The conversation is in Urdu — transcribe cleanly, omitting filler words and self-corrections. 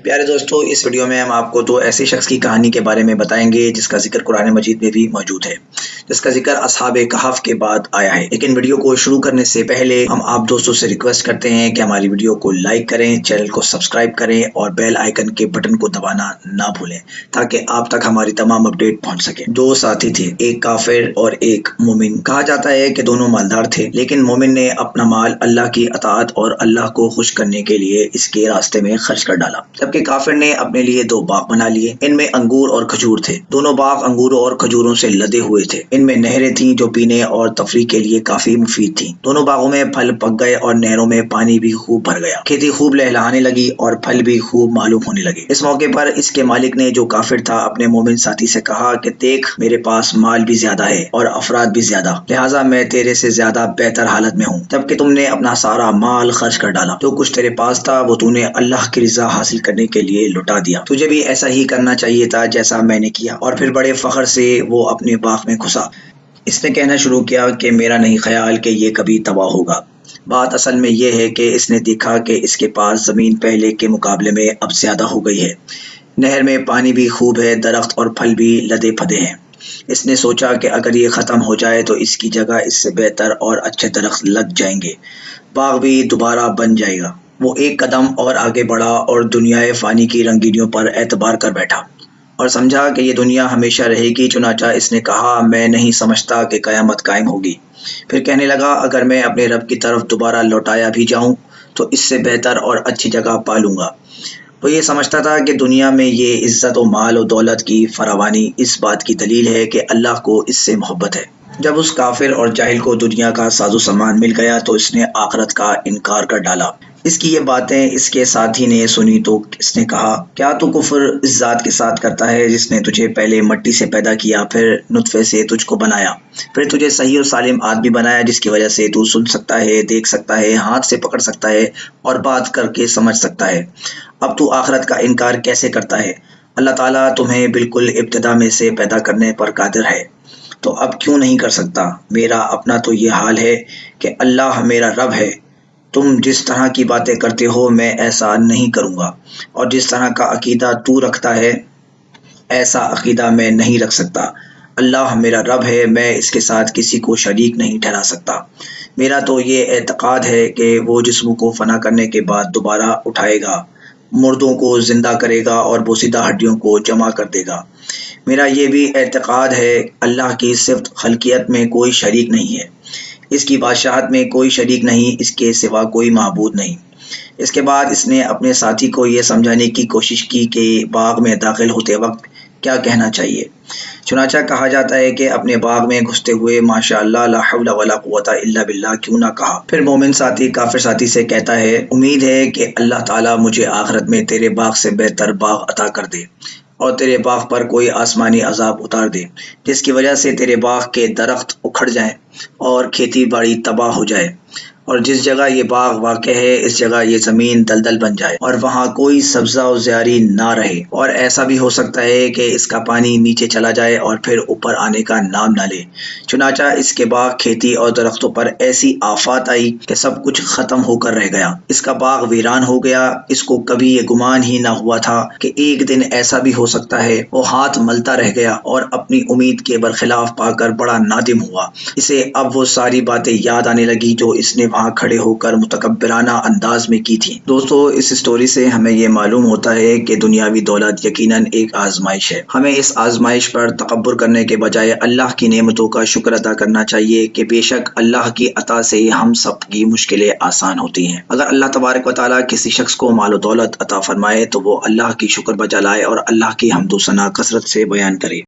پیارے دوستو، اس ویڈیو میں ہم آپ کو تو ایسے شخص کی کہانی کے بارے میں بتائیں گے جس کا ذکر قرآن مجید میں بھی موجود ہے، جس کا ذکر اصحاب کہف کے بعد آیا ہے۔ لیکن ویڈیو کو شروع کرنے سے پہلے ہم آپ دوستوں سے ریکویسٹ کرتے ہیں کہ ہماری ویڈیو کو لائک کریں، چینل کو سبسکرائب کریں اور بیل آئیکن کے بٹن کو دبانا نہ بھولیں تاکہ آپ تک ہماری تمام اپڈیٹ پہنچ سکے۔ دو ساتھی تھے، ایک کافر اور ایک مومن۔ کہا جاتا ہے کہ دونوں مالدار تھے، لیکن مومن نے اپنا مال اللہ کی اطاعت اور اللہ کو خوش کرنے کے لیے اس کے راستے میں خرچ کر ڈالا، جبکہ کافر نے اپنے لیے دو باغ بنا لیے۔ ان میں انگور اور کھجور تھے، دونوں باغ انگوروں اور کھجوروں سے لدے ہوئے تھے۔ ان میں نہریں تھیں جو پینے اور تفریح کے لیے کافی مفید تھیں۔ دونوں باغوں میں پھل پک گئے اور نہروں میں پانی بھی خوب بھر گیا، کھیتی خوب لہلہانے لگی اور پھل بھی خوب معلوم ہونے لگے۔ اس موقع پر اس کے مالک نے، جو کافر تھا، اپنے مومن ساتھی سے کہا کہ دیکھ، میرے پاس مال بھی زیادہ ہے اور افراد بھی زیادہ، لہٰذا میں تیرے سے زیادہ بہتر حالت میں ہوں، جبکہ تم نے اپنا سارا مال خرچ کر ڈالا۔ جو کچھ تیرے پاس تھا وہ تو نے اللہ کی رضا حاصل کرنے کے لیے لٹا دیا۔ تجھے بھی ایسا ہی کرنا چاہیے تھا جیسا میں نے کیا۔ اور پھر بڑے فخر سے وہ اپنے باغ میں گھسا۔ اس نے کہنا شروع کیا کہ میرا نہیں خیال کہ یہ کبھی تباہ ہوگا۔ بات اصل میں یہ ہے کہ اس نے دیکھا کہ اس کے پاس زمین پہلے کے مقابلے میں اب زیادہ ہو گئی ہے، نہر میں پانی بھی خوب ہے، درخت اور پھل بھی لدے پھدے ہیں۔ اس نے سوچا کہ اگر یہ ختم ہو جائے تو اس کی جگہ اس سے بہتر اور اچھے درخت لگ جائیں گے، باغ بھی دوبارہ بن جائے گا۔ وہ ایک قدم اور آگے بڑھا اور دنیائے فانی کی رنگینیوں پر اعتبار کر بیٹھا اور سمجھا کہ یہ دنیا ہمیشہ رہے گی۔ چنانچہ اس نے کہا، میں نہیں سمجھتا کہ قیامت قائم ہوگی۔ پھر کہنے لگا، اگر میں اپنے رب کی طرف دوبارہ لوٹایا بھی جاؤں تو اس سے بہتر اور اچھی جگہ پا لوں گا۔ وہ یہ سمجھتا تھا کہ دنیا میں یہ عزت و مال و دولت کی فراوانی اس بات کی دلیل ہے کہ اللہ کو اس سے محبت ہے۔ جب اس کافر اور جاہل کو دنیا کا ساز و سامان مل گیا تو اس نے آخرت کا انکار کر ڈالا۔ اس کی یہ باتیں اس کے ساتھی نے سنی تو اس نے کہا، کیا تو کفر اس ذات کے ساتھ کرتا ہے جس نے تجھے پہلے مٹی سے پیدا کیا، پھر نطفے سے تجھ کو بنایا، پھر تجھے صحیح اور سالم آدمی بنایا جس کی وجہ سے تو سن سکتا ہے، دیکھ سکتا ہے، ہاتھ سے پکڑ سکتا ہے اور بات کر کے سمجھ سکتا ہے۔ اب تو آخرت کا انکار کیسے کرتا ہے؟ اللہ تعالیٰ تمہیں بالکل ابتدا میں سے پیدا کرنے پر قادر ہے، تو اب کیوں نہیں کر سکتا؟ میرا اپنا تو یہ حال ہے کہ اللہ میرا رب ہے، تم جس طرح کی باتیں کرتے ہو میں ایسا نہیں کروں گا، اور جس طرح کا عقیدہ تو رکھتا ہے ایسا عقیدہ میں نہیں رکھ سکتا۔ اللہ میرا رب ہے، میں اس کے ساتھ کسی کو شریک نہیں ٹھہرا سکتا۔ میرا تو یہ اعتقاد ہے کہ وہ جسموں کو فنا کرنے کے بعد دوبارہ اٹھائے گا، مردوں کو زندہ کرے گا اور بوسیدہ ہڈیوں کو جمع کر دے گا۔ میرا یہ بھی اعتقاد ہے اللہ کی صفت خلقیت میں کوئی شریک نہیں ہے، اس کی بادشاہت میں کوئی شریک نہیں، اس کے سوا کوئی معبود نہیں۔ اس کے بعد اس نے اپنے ساتھی کو یہ سمجھانے کی کوشش کی کہ باغ میں داخل ہوتے وقت کیا کہنا چاہیے۔ چنانچہ کہا جاتا ہے کہ اپنے باغ میں گھستے ہوئے ماشاء اللہ لا حول ولا قوت الا باللہ کیوں نہ کہا۔ پھر مومن ساتھی کافر ساتھی سے کہتا ہے، امید ہے کہ اللہ تعالیٰ مجھے آخرت میں تیرے باغ سے بہتر باغ عطا کر دے اور تیرے باغ پر کوئی آسمانی عذاب اتار دے جس کی وجہ سے تیرے باغ کے درخت اکھڑ جائیں اور کھیتی باڑی تباہ ہو جائے، اور جس جگہ یہ باغ واقع ہے اس جگہ یہ زمین دلدل بن جائے اور وہاں کوئی سبزہ و زیاری نہ رہے، اور ایسا بھی ہو سکتا ہے کہ اس کا پانی نیچے چلا جائے اور پھر اوپر آنے کا نام نہ لے۔ چنانچہ اس کے باغ، کھیتی اور درختوں پر ایسی آفات آئی کہ سب کچھ ختم ہو کر رہ گیا۔ اس کا باغ ویران ہو گیا۔ اس کو کبھی یہ گمان ہی نہ ہوا تھا کہ ایک دن ایسا بھی ہو سکتا ہے۔ وہ ہاتھ ملتا رہ گیا اور اپنی امید کے برخلاف پا کر بڑا نادم ہوا۔ اسے اب وہ ساری باتیں یاد آنے لگی جو اس نے وہاں کھڑے ہو کر متکبرانہ انداز میں کی تھی۔ دوستو، اس سٹوری سے ہمیں یہ معلوم ہوتا ہے کہ دنیاوی دولت یقیناً ایک آزمائش ہے۔ ہمیں اس آزمائش پر تکبر کرنے کے بجائے اللہ کی نعمتوں کا شکر ادا کرنا چاہیے کہ بے شک اللہ کی عطا سے ہم سب کی مشکلیں آسان ہوتی ہیں۔ اگر اللہ تبارک و تعالیٰ کسی شخص کو مال و دولت عطا فرمائے تو وہ اللہ کی شکر بجا لائے اور اللہ کی حمد و ثنا کثرت سے بیان کرے۔